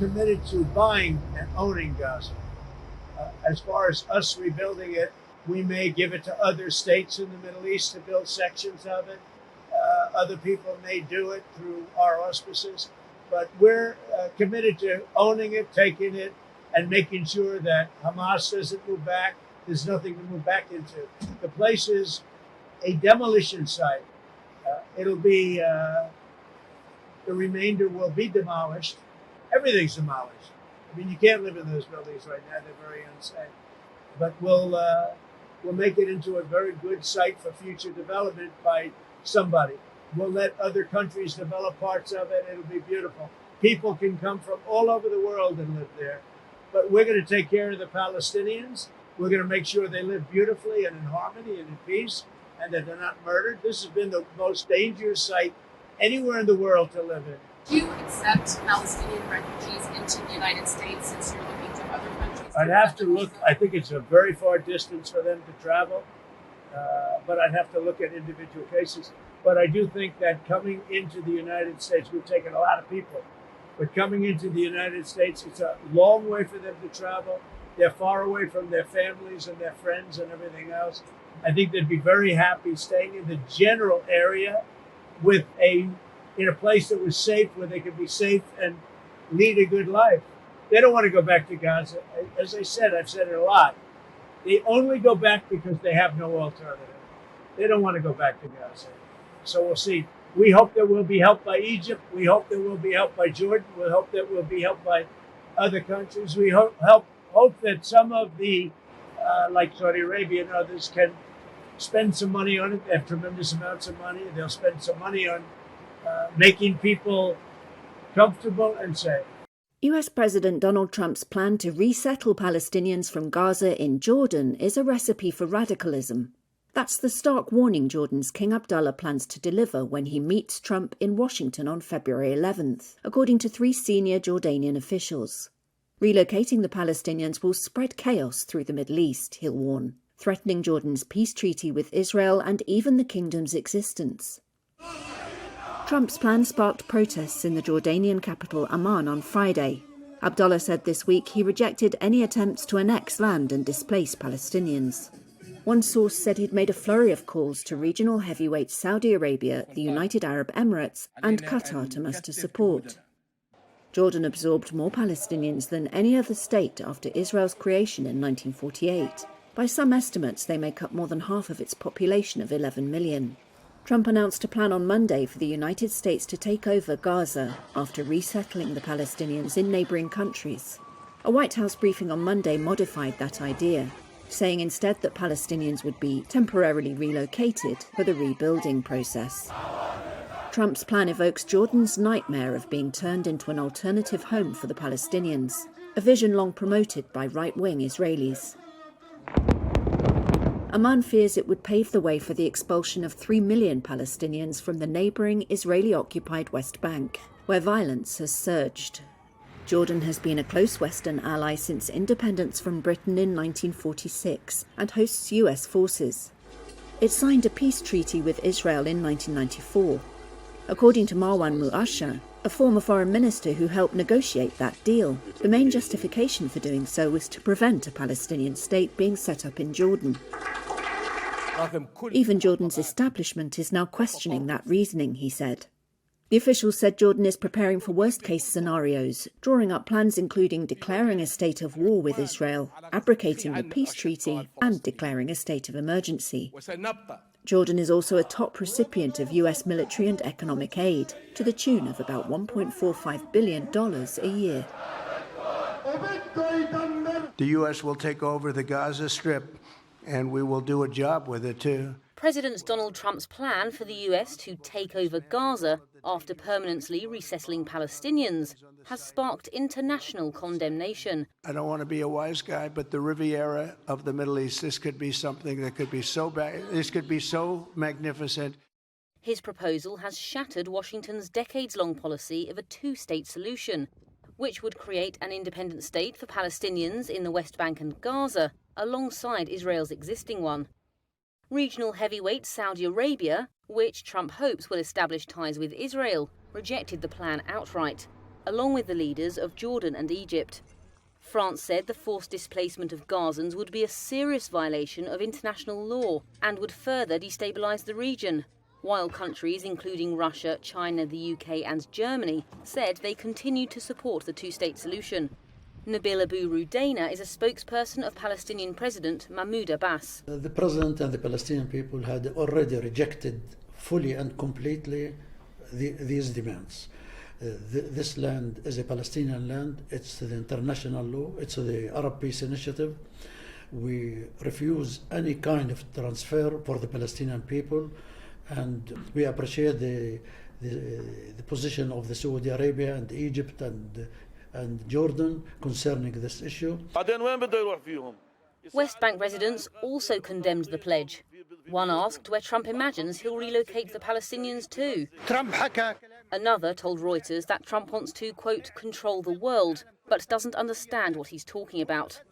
committed to buying and owning Gaza. As far as us rebuilding it, we may give it to other states in the Middle East to build sections of it. Other people may do it through our auspices, but we're committed to owning it, taking it, and making sure that Hamas doesn't move back. There's nothing to move back into. The place is a demolition site. It'll be, the remainder will be demolished. Everything's demolished. I mean, you can't live in those buildings right now. They're very unsafe. But we'll make it into a very good site for future development by somebody. We'll let other countries develop parts of it. It'll be beautiful. People can come from all over the world and live there. But we're going to take care of the Palestinians. We're going to make sure they live beautifully and in harmony and in peace, and that they're not murdered. This has been the most dangerous site anywhere in the world to live in. Do you accept Palestinian refugees into the United States since you're looking to other countries? I'd have to look. I think it's a very far distance for them to travel, but I'd have to look at individual cases. But I do think that coming into the United States, we've taken a lot of people, but coming into the United States, it's a long way for them to travel. They're far away from their families and their friends and everything else. I think they'd be very happy staying in the general area with in a place that was safe, where they could be safe and lead a good life. They don't want to go back to Gaza. As I said, I've said it a lot. They only go back because they have no alternative. They don't want to go back to Gaza. So we'll see. We hope that we'll be helped by Egypt. We hope that we'll be helped by Jordan. We hope that we'll be helped by other countries. We hope that some of the, like Saudi Arabia and others, can spend some money on it. They have tremendous amounts of money. They'll spend some money on making people comfortable and safe. US President Donald Trump's plan to resettle Palestinians from Gaza in Jordan is a recipe for radicalism. That's the stark warning Jordan's King Abdullah plans to deliver when he meets Trump in Washington on February 11th, according to 3 senior Jordanian officials. Relocating the Palestinians will spread chaos through the Middle East, he'll warn, threatening Jordan's peace treaty with Israel and even the kingdom's existence. Trump's plan sparked protests in the Jordanian capital Amman on Friday. Abdullah said this week he rejected any attempts to annex land and displace Palestinians. One source said he'd made a flurry of calls to regional heavyweights Saudi Arabia, the United Arab Emirates and Qatar to muster support. Jordan absorbed more Palestinians than any other state after Israel's creation in 1948. By some estimates, they make up more than half of its population of 11 million. Trump announced a plan on Monday for the United States to take over Gaza after resettling the Palestinians in neighbouring countries. A White House briefing on Monday modified that idea, saying instead that Palestinians would be temporarily relocated for the rebuilding process. Trump's plan evokes Jordan's nightmare of being turned into an alternative home for the Palestinians, a vision long promoted by right-wing Israelis. Amman fears it would pave the way for the expulsion of 3 million Palestinians from the neighbouring Israeli-occupied West Bank, where violence has surged. Jordan has been a close Western ally since independence from Britain in 1946 and hosts US forces. It signed a peace treaty with Israel in 1994. According to Marwan Muasher, a former foreign minister who helped negotiate that deal, the main justification for doing so was to prevent a Palestinian state being set up in Jordan. Even Jordan's establishment is now questioning that reasoning, he said. The official said Jordan is preparing for worst-case scenarios, drawing up plans including declaring a state of war with Israel, abrogating the peace treaty, and declaring a state of emergency. Jordan is also a top recipient of US military and economic aid, to the tune of about $1.45 billion a year. The US will take over the Gaza Strip, and we will do a job with it too. President Donald Trump's plan for the US to take over Gaza after permanently resettling Palestinians has sparked international condemnation. I don't want to be a wise guy, but the Riviera of the Middle East, this could be something that could be so bad. This could be so magnificent. His proposal has shattered Washington's decades-long policy of a two-state solution, which would create an independent state for Palestinians in the West Bank and Gaza, alongside Israel's existing one. Regional heavyweight Saudi Arabia, which Trump hopes will establish ties with Israel, rejected the plan outright. along with the leaders of Jordan and Egypt. France said the forced displacement of Gazans would be a serious violation of international law and would further destabilise the region, while countries including Russia, China, the UK and Germany said they continued to support the two-state solution. Nabil Abu Rudaina is a spokesperson of Palestinian President Mahmoud Abbas. The President and the Palestinian people had already rejected fully and completely these demands. This land is a Palestinian land, it's the international law, it's the Arab Peace Initiative. We refuse any kind of transfer for the Palestinian people, and we appreciate the position of the Saudi Arabia and Egypt and Jordan concerning this issue. West Bank residents also condemned the pledge. One asked where Trump imagines he'll relocate the Palestinians to. Another told Reuters that Trump wants to, quote, control the world, but doesn't understand what he's talking about.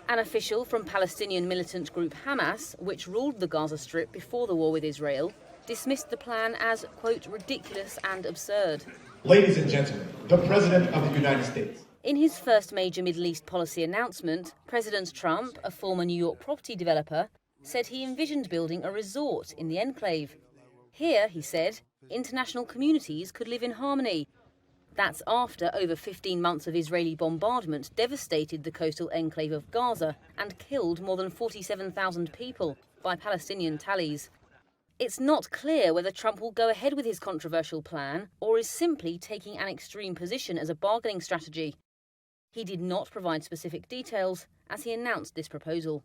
An official from Palestinian militant group Hamas, which ruled the Gaza Strip before the war with Israel, dismissed the plan as, quote, ridiculous and absurd. Ladies and gentlemen, the President of the United States. In his first major Middle East policy announcement, President Trump, a former New York property developer, said he envisioned building a resort in the enclave. Here, he said, international communities could live in harmony. That's after over 15 months of Israeli bombardment devastated the coastal enclave of Gaza and killed more than 47,000 people by Palestinian tallies. It's not clear whether Trump will go ahead with his controversial plan or is simply taking an extreme position as a bargaining strategy. He did not provide specific details as he announced this proposal.